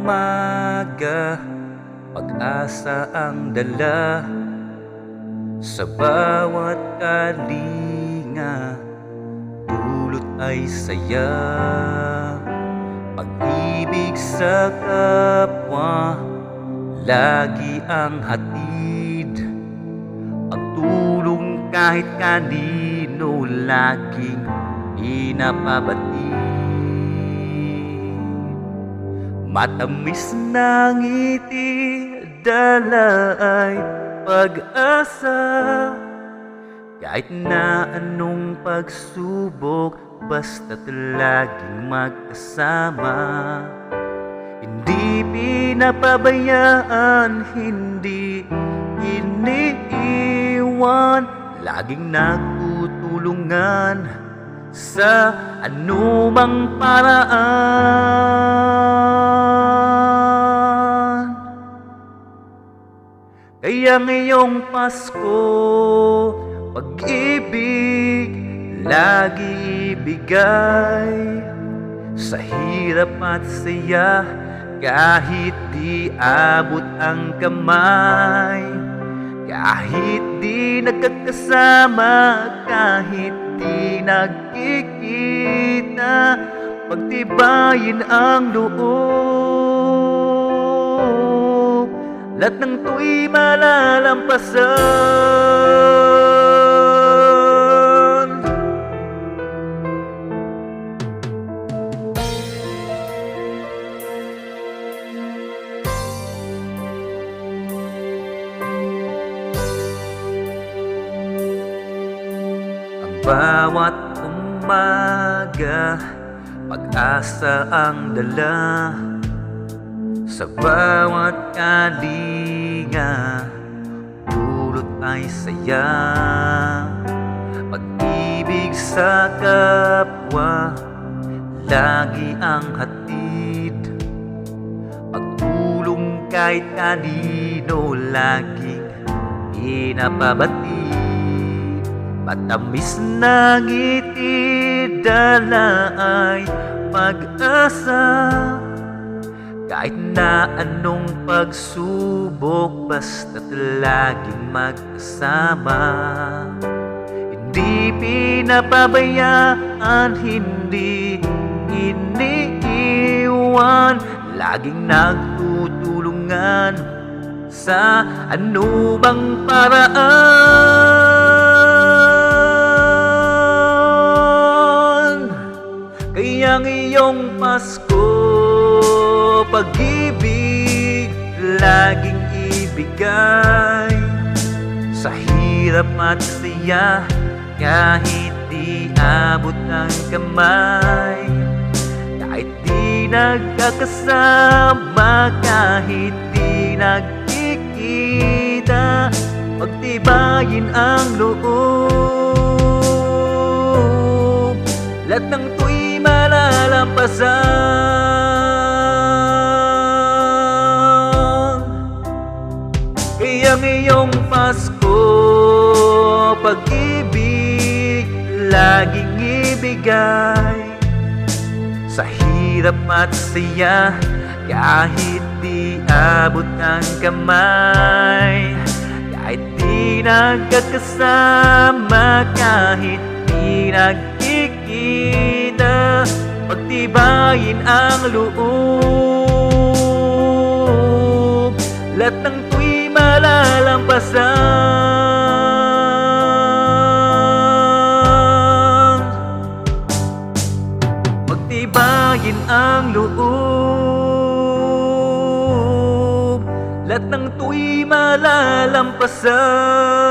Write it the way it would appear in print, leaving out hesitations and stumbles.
umaga, pag-asa ang dala sa bawat kalinga. Dulot ay saya, pag-ibig sa kapwa, lagi ang hatid. Pagtulong kahit kanino, laging pinapabatid. Matamis na ngiti, dala ay pag-asa. Kahit na anong pagsubok, basta't laging magkasama. Hindi pinapabayaan, hindi iniiwan, laging nagtutulungan sa anumang paraan. Kaya ngayong Pasko, pag-ibig lagi ibigay. Sa hirap at saya, kahit di abot ang kamay. Kahit di nagkakasama, kahit di nagkikita, pagtibayin ang loob. Lahat ng to'y malalampasan. Ang bawat umaga, pag-asa ang dala sa bawat kalinga. Dulot ay saya, pag-ibig sa kapwa, lagi ang hatid. Pagtulong kahit kanino, laging pinapabatid. Matamis na ngiti, dala ay pag-asa. Kahit na anong pagsubok, basta't laging magkasama. Hindi pinapabayaan, hindi iniiwan, laging nagtutulungan sa anumang paraan. Kaya ngayong Pasko, pag-ibig laging ibigay. Sa hirap at saya, kahit di abot ang kamay. Kahit di nagkakasama, kahit di nagkikita, pagtibayin ang loob. Lahat ng to'y malalampasan. Kaya ngayong Pasko, pag-ibig laging ibigay. Sa hirap at saya, kahit di abot ang kamay. Kahit di nagkakasama, kahit di nagkikita, pagtibayin ang loob. Lahat ng to'y malalampasan. Pagtibayin ang loob. Lahat ng to'y malalampasan.